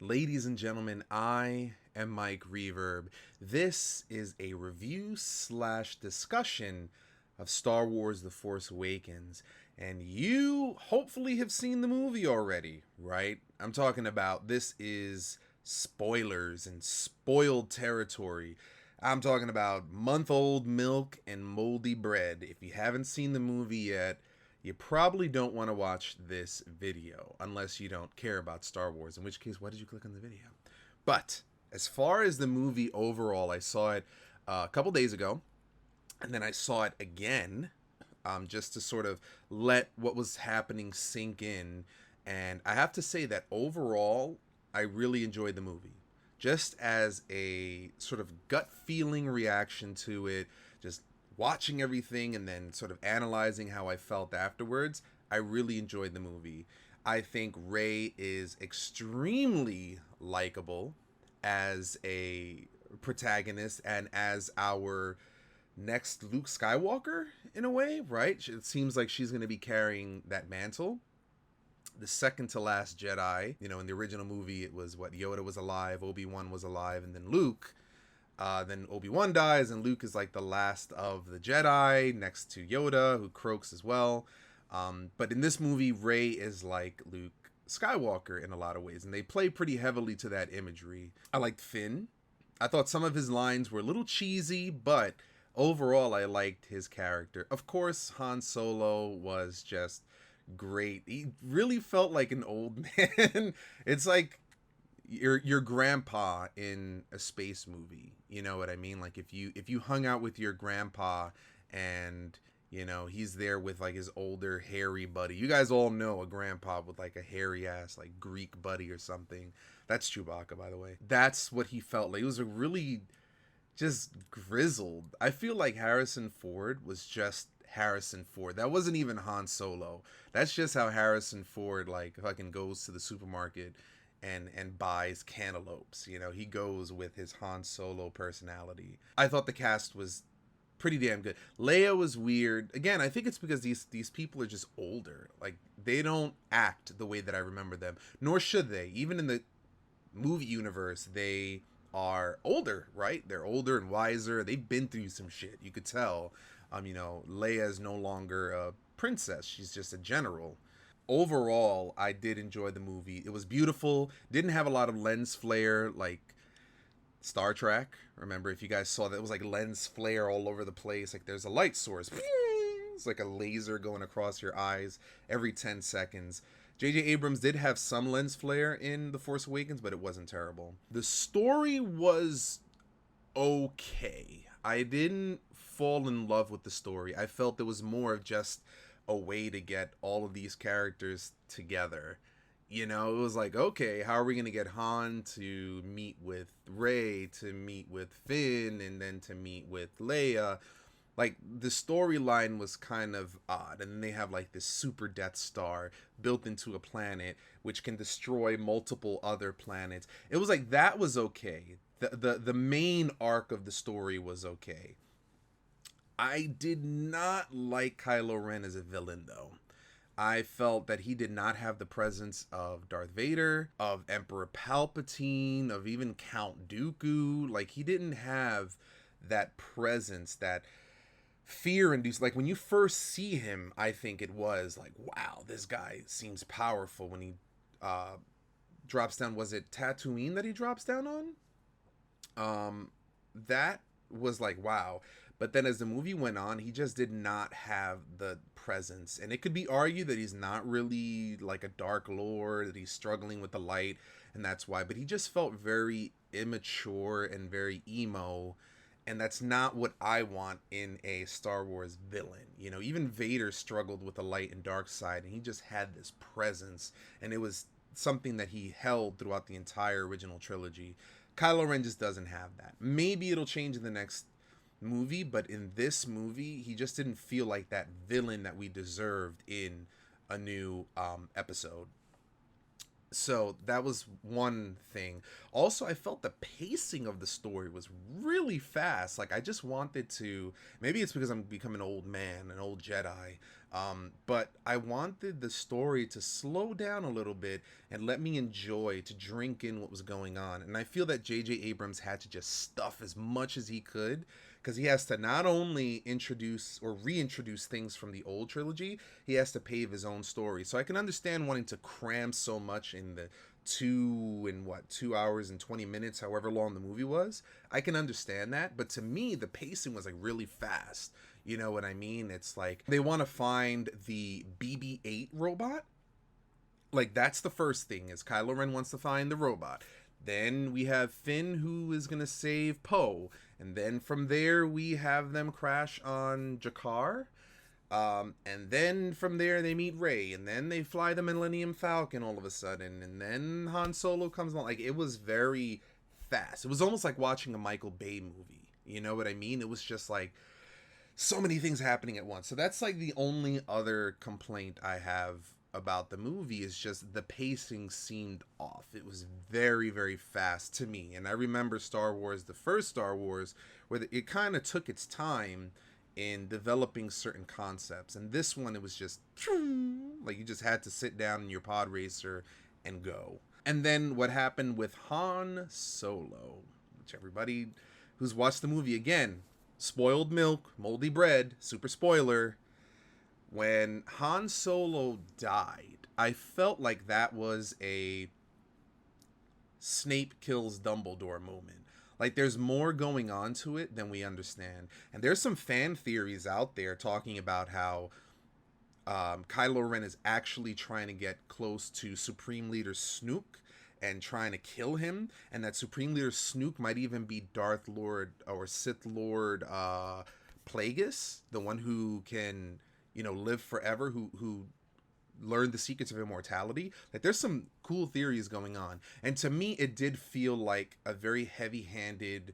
Ladies and gentlemen, I am MikeReverb. This is a review slash discussion of Star Wars The Force Awakens. And you hopefully have seen the movie already, right? I'm talking about this is spoilers and spoiled territory. I'm talking about month-old milk and moldy bread. If you haven't seen the movie yet, you probably don't want to watch this video unless you don't care about Star Wars, in which case, why did you click on the video? But as far as the movie overall, I saw it a couple days ago, and then I saw it again just to sort of let what was happening sink in. And I have to say that overall, I really enjoyed the movie. Just as a sort of gut feeling reaction to it, just watching everything and then sort of analyzing how I felt afterwards, I really enjoyed the movie. I think Rey is extremely likable as a protagonist and as our next Luke Skywalker in a way, right? It seems like she's going to be carrying that mantle. The second to last Jedi, in the original movie, it was what Yoda was alive, Obi-Wan was alive, and then Luke. Then Obi-Wan dies, and Luke is like the last of the Jedi next to Yoda, who croaks as well. But in this movie, Rey is like Luke Skywalker in a lot of ways, and they play pretty heavily to that imagery. I liked Finn. I thought some of his lines were a little cheesy, but overall, I liked his character. Of course, Han Solo was just great. He really felt like an old man. It's like your grandpa in a space movie. You know what I mean? Like if you hung out with your grandpa and he's there with like his older hairy buddy. You guys all know a grandpa with like a hairy ass like Greek buddy or something. That's Chewbacca, by the way. That's what he felt like. He was a really just grizzled. I feel like Harrison Ford was just Harrison Ford. That wasn't even Han Solo. That's just how Harrison Ford like fucking goes to the supermarket and buys cantaloupes. He goes with his Han Solo personality. I thought the cast was pretty damn good. Leia was weird. Again, I think it's because these people are just older. Like they don't act the way that I remember them, nor should they. Even in the movie universe, they are older, right? They're older and wiser. They've been through some shit. You could tell. Leia is no longer a princess. She's just a general. Overall, I did enjoy the movie. It was beautiful. Didn't have a lot of lens flare like Star Trek. Remember, if you guys saw that, it was like lens flare all over the place. Like there's a light source. It's like a laser going across your eyes every 10 seconds. J.J. Abrams did have some lens flare in The Force Awakens, but it wasn't terrible. The story was okay. I didn't fall in love with the story. I felt it was more of just a way to get all of these characters together. It was like, okay, how are we going to get Han to meet with Rey, to meet with Finn, and then to meet with Leia? Like, the storyline was kind of odd. And then they have, like, this super Death Star built into a planet, which can destroy multiple other planets. It was like, that was okay. The main arc of the story was okay. I did not like Kylo Ren as a villain, though. I felt that he did not have the presence of Darth Vader, of Emperor Palpatine, of even Count Dooku. Like, he didn't have that presence, that fear-induced. Like, when you first see him, I think it was like, wow, this guy seems powerful. When he drops down, was it Tatooine that he drops down on? That was like, wow. But then as the movie went on, he just did not have the presence. And it could be argued that he's not really like a Dark Lord, that he's struggling with the light, and that's why. But he just felt very immature and very emo. And that's not what I want in a Star Wars villain. Even Vader struggled with the light and dark side, and he just had this presence. And it was something that he held throughout the entire original trilogy. Kylo Ren just doesn't have that. Maybe it'll change in the next movie, but in this movie he just didn't feel like that villain that we deserved in a new episode. So that was one thing. Also, I felt the pacing of the story was really fast. Like, I just wanted to, maybe it's because I'm becoming an old man, an old Jedi, But I wanted the story to slow down a little bit and let me enjoy, to drink in what was going on. And I feel that J.J. Abrams had to just stuff as much as he could, because he has to not only introduce or reintroduce things from the old trilogy, he has to pave his own story. So I can understand wanting to cram so much in the 2 hours and 20 minutes, however long the movie was. I can understand that, but to me the pacing was like really fast. You know what I mean? It's like they want to find the BB-8 robot. Like, that's the first thing, is Kylo Ren wants to find the robot. Then we have Finn, who is going to save Poe. And then from there, we have them crash on Jakar. And then from there, they meet Rey. And then they fly the Millennium Falcon all of a sudden. And then Han Solo comes along. Like, it was very fast. It was almost like watching a Michael Bay movie. You know what I mean? It was just like so many things happening at once. So that's like the only other complaint I have about the movie, is just the pacing seemed off. It was very, very fast to me. And I remember Star Wars, the first Star Wars, where it kind of took its time in developing certain concepts. And this one, it was just like you just had to sit down in your pod racer and go. And then what happened with Han Solo, which everybody who's watched the movie, again, spoiled milk, moldy bread, super spoiler. When Han Solo died, I felt like that was a Snape kills Dumbledore moment. Like, there's more going on to it than we understand. And there's some fan theories out there talking about how Kylo Ren is actually trying to get close to Supreme Leader Snoke and trying to kill him, and that Supreme Leader Snoke might even be Darth Lord or Sith Lord Plagueis, the one who can, you know, live forever, who learned the secrets of immortality. Like, there's some cool theories going on, and to me it did feel like a very heavy-handed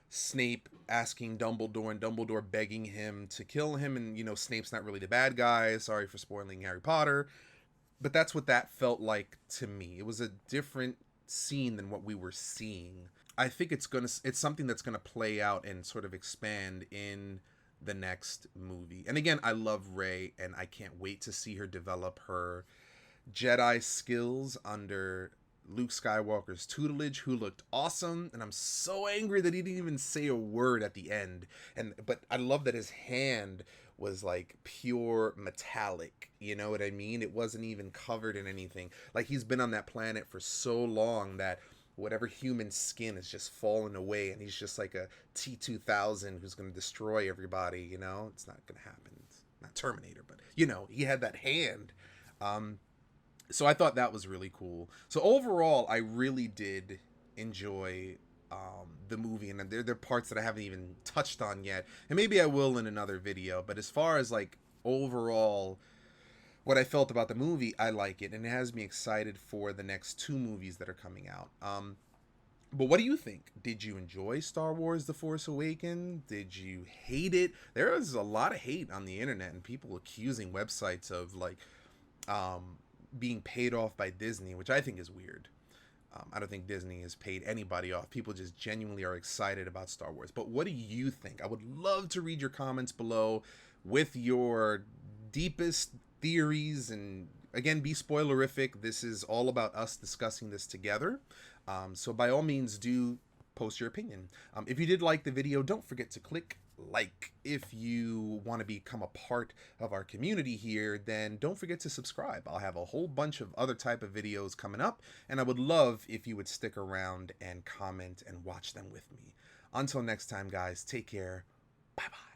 Snape asking Dumbledore and Dumbledore begging him to kill him, and, you know, Snape's not really the bad guy. Sorry for spoiling Harry Potter. But that's what that felt like to me. It was a different scene than what we were seeing. I think it's something that's gonna play out and sort of expand in the next movie. And again, I love Rey, and I can't wait to see her develop her Jedi skills under Luke Skywalker's tutelage, who looked awesome. And I'm so angry that he didn't even say a word at the end. But I love that his hand was like pure metallic, you know what I mean? It wasn't even covered in anything. Like, he's been on that planet for so long that whatever human skin is just fallen away, and he's just like a T-2000 who's going to destroy everybody, you know? It's not going to happen. It's not Terminator, but, you know, he had that hand. So I thought that was really cool. So overall, I really did enjoy the movie, and there are parts that I haven't even touched on yet, and maybe I will in another video. But as far as like overall what I felt about the movie, I like it, and it has me excited for the next 2 movies that are coming out. But what do you think? Did you enjoy Star Wars The Force Awakens? Did you hate it? There was a lot of hate on the internet, and people accusing websites of like being paid off by Disney, which I think is weird. I don't think Disney has paid anybody off. People just genuinely are excited about Star Wars. But what do you think? I would love to read your comments below with your deepest theories. And again, be spoilerific. This is all about us discussing this together. So by all means, do post your opinion. If you did like the video, don't forget to click like. If you want to become a part of our community here, then don't forget to subscribe. I'll have a whole bunch of other type of videos coming up, and I would love if you would stick around and comment and watch them with me. Until next time, guys, take care. Bye bye.